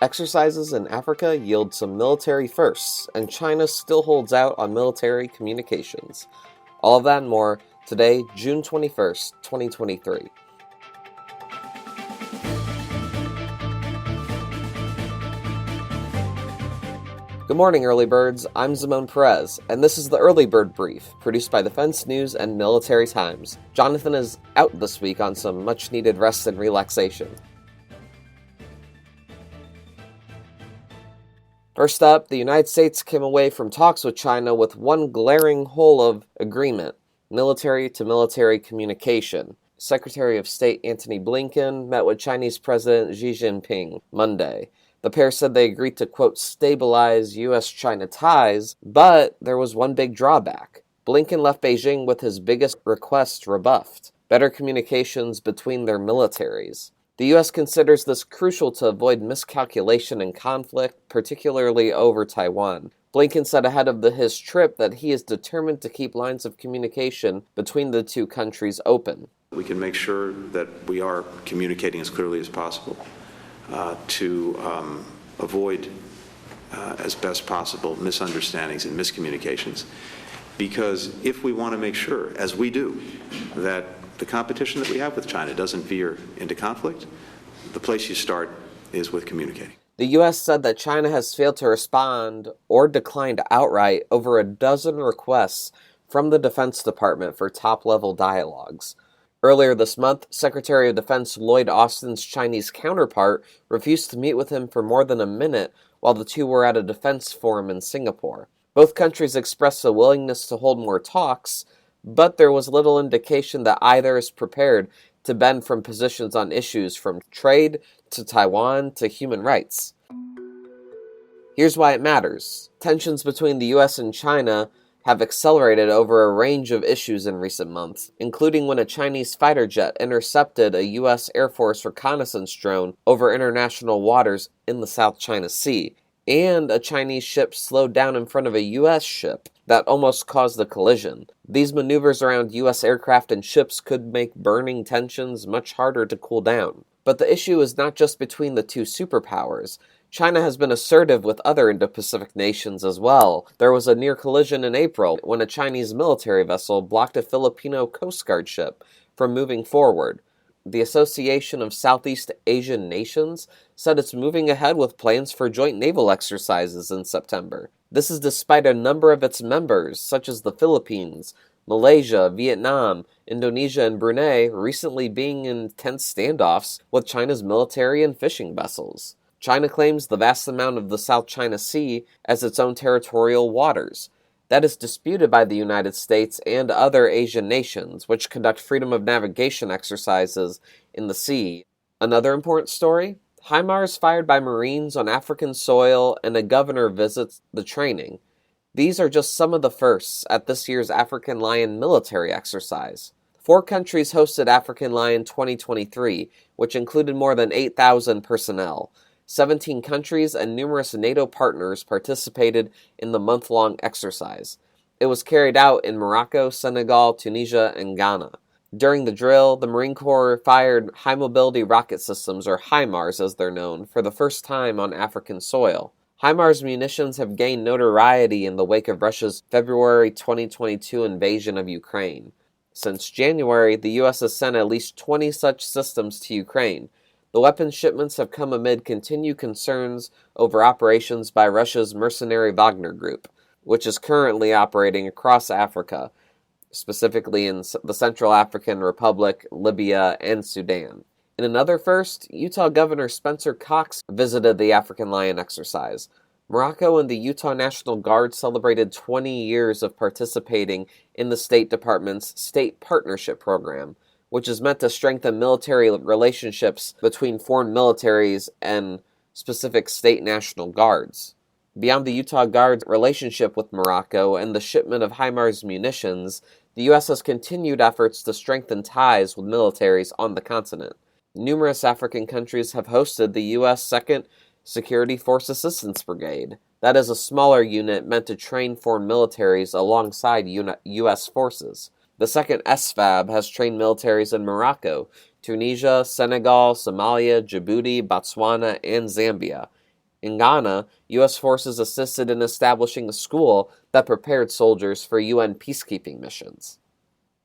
Exercises in Africa yield some military firsts, and China still holds out on military communications. All of that and more today, June 21st, 2023. Good morning, early birds. I'm Zamon Perez, and this is the Early Bird Brief, produced by Defense News and Military Times. Jonathan is out this week on some much-needed rest and relaxation. First up, the United States came away from talks with China with one glaring hole of agreement: military-to-military communication. Secretary of State Antony Blinken met with Chinese President Xi Jinping Monday. The pair said they agreed to, quote, stabilize U.S.-China ties, but there was one big drawback. Blinken left Beijing with his biggest request rebuffed: better communications between their militaries. The U.S. considers this crucial to avoid miscalculation and conflict, particularly over Taiwan. Blinken said ahead of his trip that he is determined to keep lines of communication between the two countries open. We can make sure that we are communicating as clearly as possible to avoid, as best possible, misunderstandings and miscommunications. Because if we want to make sure, as we do, that the competition that we have with China doesn't veer into conflict, the place you start is with communicating. The U.S. said that China has failed to respond or declined outright over a dozen requests from the Defense Department for top-level dialogues. Earlier this month, Secretary of Defense Lloyd Austin's Chinese counterpart refused to meet with him for more than a minute while the two were at a defense forum in Singapore. Both countries expressed a willingness to hold more talks, but there was little indication that either is prepared to bend from positions on issues from trade to Taiwan to human rights. Here's why it matters. Tensions between the U.S. and China have accelerated over a range of issues in recent months, including when a Chinese fighter jet intercepted a U.S. Air Force reconnaissance drone over international waters in the South China Sea, and a Chinese ship slowed down in front of a U.S. ship that almost caused a collision. These maneuvers around U.S. aircraft and ships could make burning tensions much harder to cool down. But the issue is not just between the two superpowers. China has been assertive with other Indo-Pacific nations as well. There was a near collision in April when a Chinese military vessel blocked a Filipino Coast Guard ship from moving forward. The Association of Southeast Asian Nations said it's moving ahead with plans for joint naval exercises in September. This is despite a number of its members, such as the Philippines, Malaysia, Vietnam, Indonesia, and Brunei, recently being in tense standoffs with China's military and fishing vessels. China claims the vast amount of the South China Sea as its own territorial waters. That is disputed by the United States and other Asian nations, which conduct freedom of navigation exercises in the sea. Another important story: HIMARS fired by Marines on African soil, and a governor visits the training. These are just some of the firsts at this year's African Lion military exercise. 4 countries hosted African Lion 2023, which included more than 8,000 personnel. 17 countries and numerous NATO partners participated in the month-long exercise. It was carried out in Morocco, Senegal, Tunisia, and Ghana. During the drill, the Marine Corps fired high-mobility rocket systems, or HIMARS as they're known, for the first time on African soil. HIMARS munitions have gained notoriety in the wake of Russia's February 2022 invasion of Ukraine. Since January, the U.S. has sent at least 20 such systems to Ukraine. The weapons shipments have come amid continued concerns over operations by Russia's mercenary Wagner Group, which is currently operating across Africa, specifically in the Central African Republic, Libya, and Sudan. In another first, Utah Governor Spencer Cox visited the African Lion exercise. Morocco and the Utah National Guard celebrated 20 years of participating in the State Department's State Partnership Program, which is meant to strengthen military relationships between foreign militaries and specific state national guards. Beyond the Utah Guard's relationship with Morocco and the shipment of HIMARS munitions, the U.S. has continued efforts to strengthen ties with militaries on the continent. Numerous African countries have hosted the U.S. 2nd Security Force Assistance Brigade. That is a smaller unit meant to train foreign militaries alongside U.S. forces. The 2nd SFAB has trained militaries in Morocco, Tunisia, Senegal, Somalia, Djibouti, Botswana, and Zambia. In Ghana, U.S. forces assisted in establishing a school that prepared soldiers for UN peacekeeping missions.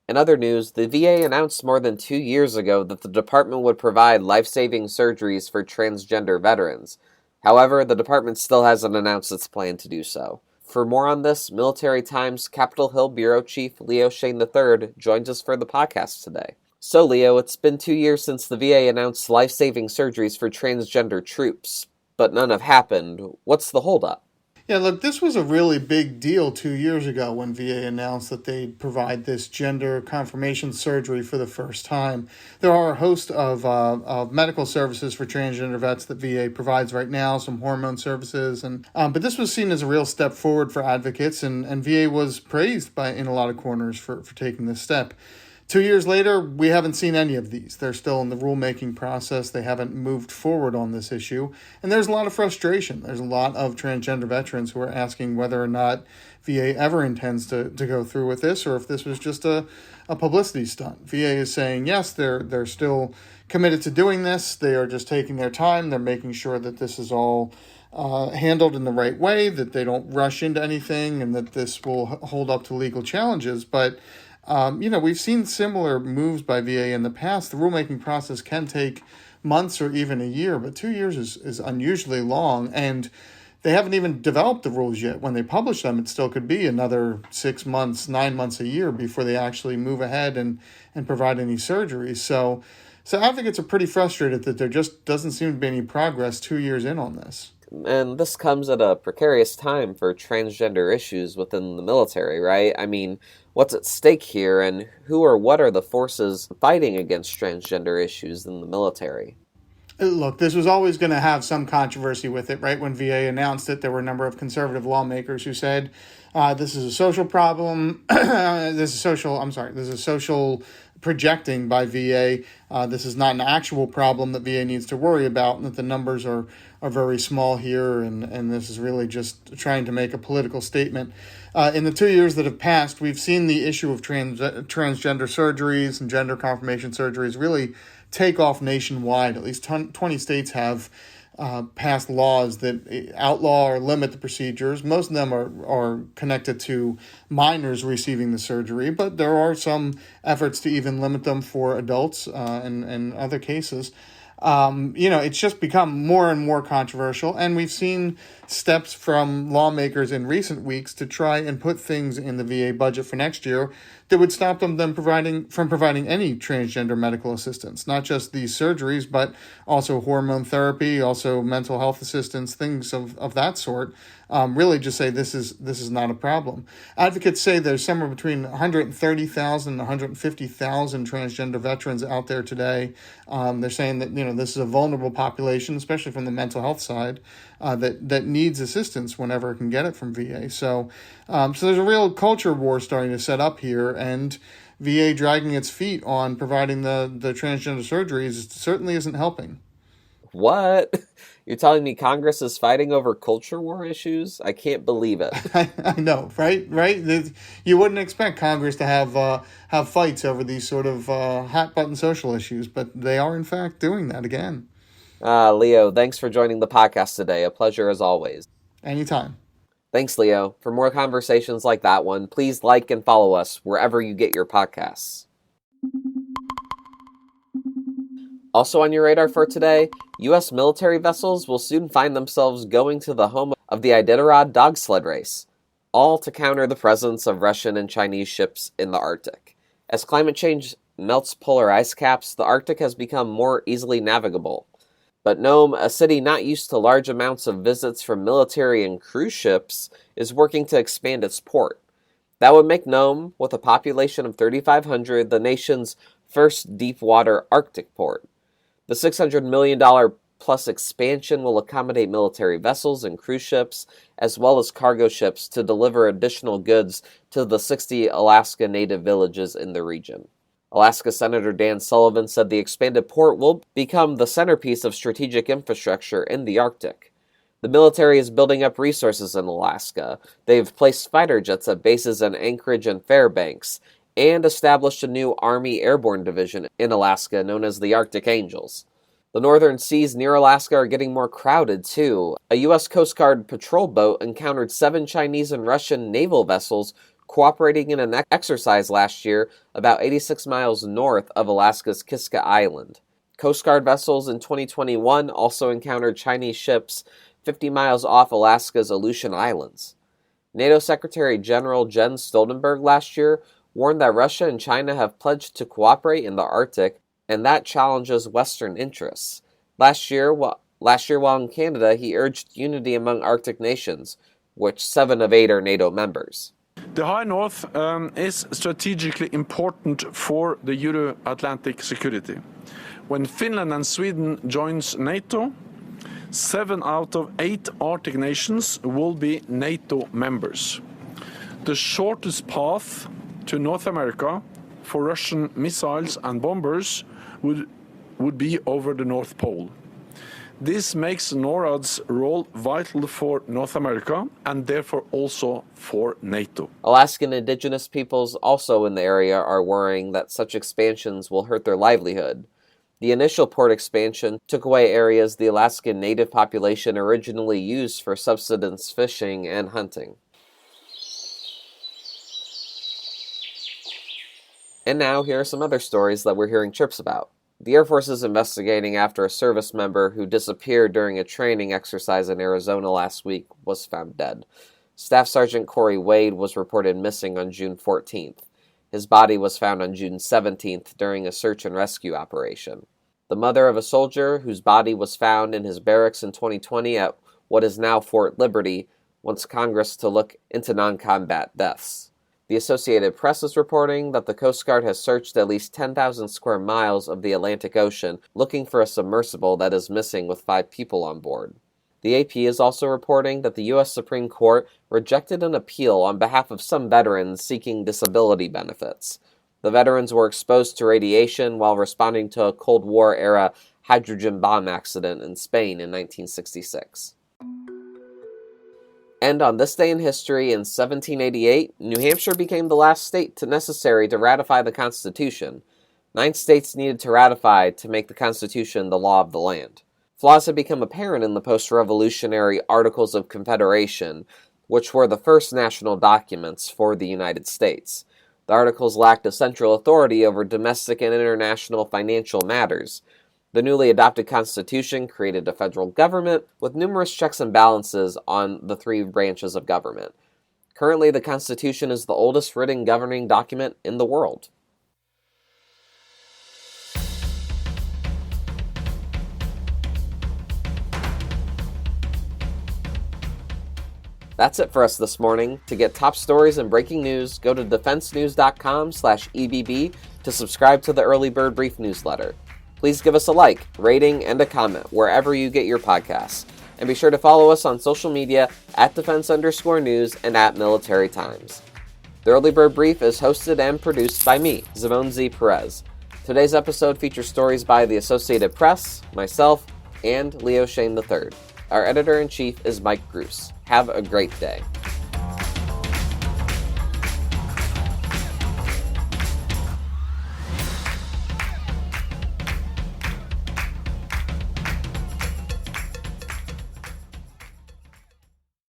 In other news, the VA announced more than 2 years ago that the department would provide life-saving surgeries for transgender veterans. However, the department still hasn't announced its plan to do so. For more on this, Military Times Capitol Hill Bureau Chief Leo Shane III joins us for the podcast today. So, Leo, it's been 2 years since the VA announced life-saving surgeries for transgender troops, but none have happened. What's the holdup? Yeah, look, this was a really big deal 2 years ago when VA announced that they'd provide this gender confirmation surgery for the first time. There are a host of medical services for transgender vets that VA provides right now, some hormone services, but this was seen as a real step forward for advocates, and VA was praised in a lot of corners for taking this step. 2 years later, we haven't seen any of these. They're still in the rulemaking process. They haven't moved forward on this issue. And there's a lot of frustration. There's a lot of transgender veterans who are asking whether or not VA ever intends to go through with this, or if this was just a publicity stunt. VA is saying, yes, they're still committed to doing this. They are just taking their time. They're making sure that this is all handled in the right way, that they don't rush into anything, and that this will hold up to legal challenges. But we've seen similar moves by VA in the past. The rulemaking process can take months or even a year, but 2 years is unusually long, and they haven't even developed the rules yet. When they publish them, it still could be another 6 months, 9 months, a year before they actually move ahead and provide any surgeries. So advocates are pretty frustrated that there just doesn't seem to be any progress 2 years in on this. And this comes at a precarious time for transgender issues within the military, right? I mean, what's at stake here, and who or what are the forces fighting against transgender issues in the military? Look, this was always going to have some controversy with it, right? When VA announced it, there were a number of conservative lawmakers who said, this is a social problem. This is social projecting by VA. This is not an actual problem that VA needs to worry about, and that the numbers are very small here, and this is really just trying to make a political statement. In the 2 years that have passed, we've seen the issue of transgender surgeries and gender confirmation surgeries really take off nationwide. At least 20 states have passed laws that outlaw or limit the procedures. Most of them are connected to minors receiving the surgery, but there are some efforts to even limit them for adults in other cases. It's just become more and more controversial, and we've seen steps from lawmakers in recent weeks to try and put things in the VA budget for next year that would stop them from providing any transgender medical assistance, not just these surgeries, but also hormone therapy, also mental health assistance, things of that sort. Really just say this is not a problem. Advocates say there's somewhere between 130,000 and 150,000 transgender veterans out there today. They're saying that this is a vulnerable population, especially from the mental health side, that needs assistance whenever it can get it from VA. So there's a real culture war starting to set up here, and VA dragging its feet on providing the transgender surgeries certainly isn't helping. What? You're telling me Congress is fighting over culture war issues? I can't believe it. I know, right? You wouldn't expect Congress to have fights over these sort of hot button social issues, but they are in fact doing that again. Leo, thanks for joining the podcast today. A pleasure as always. Anytime. Thanks, Leo. For more conversations like that one, please like and follow us wherever you get your podcasts. Also on your radar for today, U.S. military vessels will soon find themselves going to the home of the Iditarod dog sled race, all to counter the presence of Russian and Chinese ships in the Arctic. As climate change melts polar ice caps, the Arctic has become more easily navigable. But Nome, a city not used to large amounts of visits from military and cruise ships, is working to expand its port. That would make Nome, with a population of 3,500, the nation's first deep-water Arctic port. The $600 million plus expansion will accommodate military vessels and cruise ships, as well as cargo ships, to deliver additional goods to the 60 Alaska Native villages in the region. Alaska Senator Dan Sullivan said the expanded port will become the centerpiece of strategic infrastructure in the Arctic. The military is building up resources in Alaska. They've placed fighter jets at bases in Anchorage and Fairbanks, and established a new Army Airborne Division in Alaska known as the Arctic Angels. The northern seas near Alaska are getting more crowded, too. A U.S. Coast Guard patrol boat encountered 7 Chinese and Russian naval vessels cooperating in an exercise last year about 86 miles north of Alaska's Kiska Island. Coast Guard vessels in 2021 also encountered Chinese ships 50 miles off Alaska's Aleutian Islands. NATO Secretary General Jens Stoltenberg last year warned that Russia and China have pledged to cooperate in the Arctic, and that challenges Western interests. Last year, while in Canada, he urged unity among Arctic nations, which 7 of 8 are NATO members. The High North is strategically important for the Euro-Atlantic security. When Finland and Sweden joins NATO, 7 out of 8 Arctic nations will be NATO members. The shortest path to North America for Russian missiles and bombers would be over the North Pole. This makes NORAD's role vital for North America and therefore also for NATO. Alaskan indigenous peoples also in the area are worrying that such expansions will hurt their livelihood. The initial port expansion took away areas the Alaskan native population originally used for subsistence fishing and hunting. And now, here are some other stories that we're hearing chirps about. The Air Force is investigating after a service member who disappeared during a training exercise in Arizona last week was found dead. Staff Sergeant Corey Wade was reported missing on June 14th. His body was found on June 17th during a search and rescue operation. The mother of a soldier whose body was found in his barracks in 2020 at what is now Fort Liberty wants Congress to look into non-combat deaths. The Associated Press is reporting that the Coast Guard has searched at least 10,000 square miles of the Atlantic Ocean looking for a submersible that is missing with 5 people on board. The AP is also reporting that the U.S. Supreme Court rejected an appeal on behalf of some veterans seeking disability benefits. The veterans were exposed to radiation while responding to a Cold War-era hydrogen bomb accident in Spain in 1966. And on this day in history, in 1788, New Hampshire became the last state necessary to ratify the Constitution. 9 states needed to ratify to make the Constitution the law of the land. Flaws had become apparent in the post-revolutionary Articles of Confederation, which were the first national documents for the United States. The Articles lacked a central authority over domestic and international financial matters. The newly adopted Constitution created a federal government with numerous checks and balances on the 3 branches of government. Currently, the Constitution is the oldest written governing document in the world. That's it for us this morning. To get top stories and breaking news, go to defensenews.com/EBB to subscribe to the Early Bird Brief newsletter. Please give us a like, rating, and a comment wherever you get your podcasts. And be sure to follow us on social media at @defense_news and at Military Times. The Early Bird Brief is hosted and produced by me, Zimone Z. Perez. Today's episode features stories by the Associated Press, myself, and Leo Shane III. Our editor-in-chief is Mike Gruss. Have a great day.